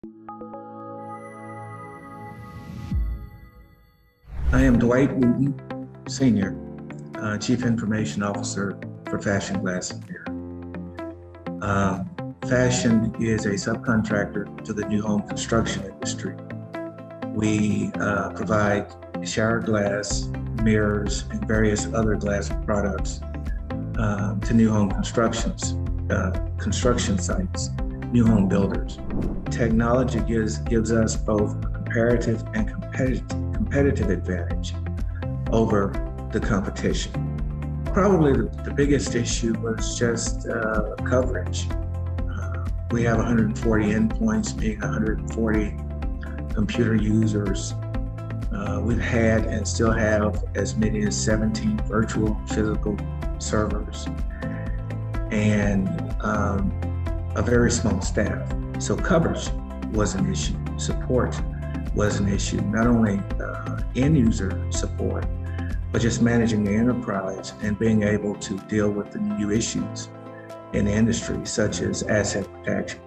I am Dwight Wooten, Senior, Chief Information Officer for Fashion Glass and Mirror. Fashion is a subcontractor to the new home construction industry. We provide shower glass, mirrors, and various other glass products to new home construction sites, new home builders. Technology gives us both a comparative and competitive advantage over the competition. Probably the biggest issue was just coverage. We have 140 endpoints, being 140 computer users. We've had and still have as many as 17 virtual physical servers and a very small staff. So coverage was an issue, support was an issue, not only end user support, but just managing the enterprise and being able to deal with the new issues in the industry, such as asset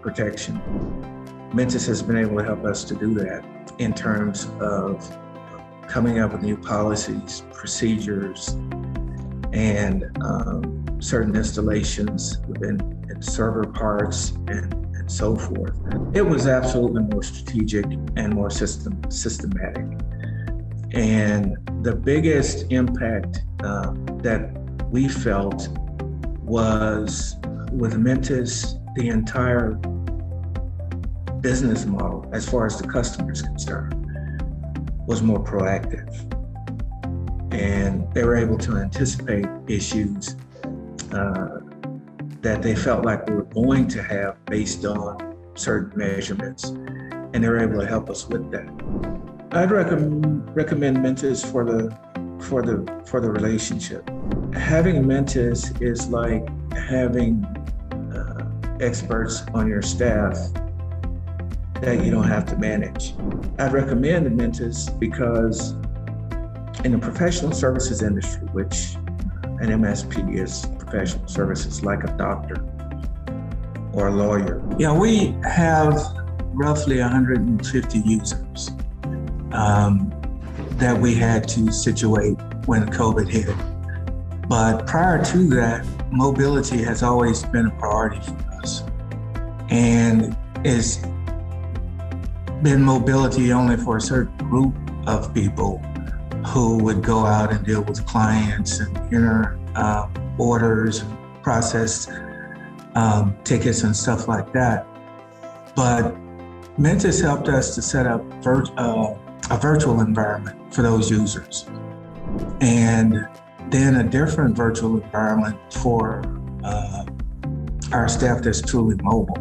protection. Mentis has been able to help us to do that in terms of coming up with new policies, procedures, and certain installations within server parts and so forth. It was absolutely more strategic and more systematic. And the biggest impact that we felt was with Mentis, the entire business model, as far as the customer is concerned, was more proactive. And they were able to anticipate issues that they felt like we were going to have based on certain measurements, and they were able to help us with that. I'd recommend Mentis for the relationship. Having Mentis is like having experts on your staff that you don't have to manage. I'd recommend Mentis because in the professional services industry, which an MSP is professional services like a doctor or a lawyer. Yeah, we have roughly 150 users that we had to situate when COVID hit. But prior to that, mobility has always been a priority for us. And it's been mobility only for a certain group of people who would go out and deal with clients and enter orders, and process tickets and stuff like that. But Mentis helped us to set up a virtual environment for those users, and then a different virtual environment for our staff that's truly mobile.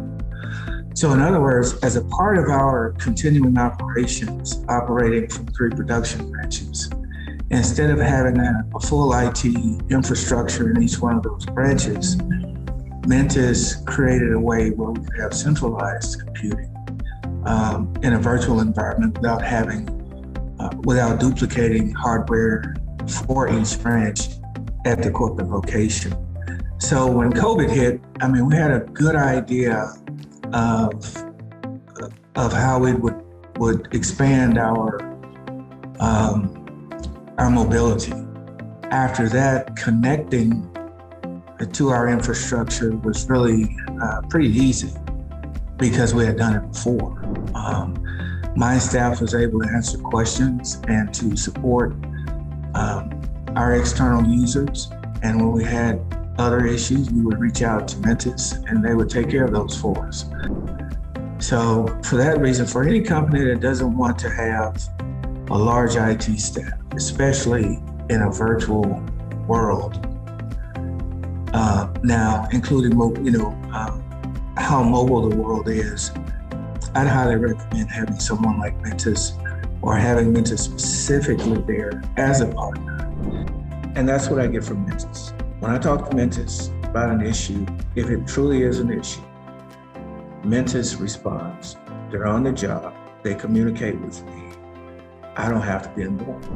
So in other words, as a part of our continuing operations, operating from 3 production branches, instead of having a full IT infrastructure in each one of those branches, Mentis created a way where we could have centralized computing in a virtual environment without duplicating hardware for each branch at the corporate location. So when COVID hit, we had a good idea of how we would expand our mobility. After that, connecting to our infrastructure was really pretty easy because we had done it before. My staff was able to answer questions and to support our external users. And when we had other issues, we would reach out to Mentis and they would take care of those for us. So for that reason, for any company that doesn't want to have a large IT staff, especially in a virtual world, now including how mobile the world is, I'd highly recommend having someone like Mentis or having Mentis specifically there as a partner. And that's what I get from Mentis. When I talk to Mentis about an issue, if it truly is an issue, Mentis responds. They're on the job. They communicate with me. I don't have to be involved.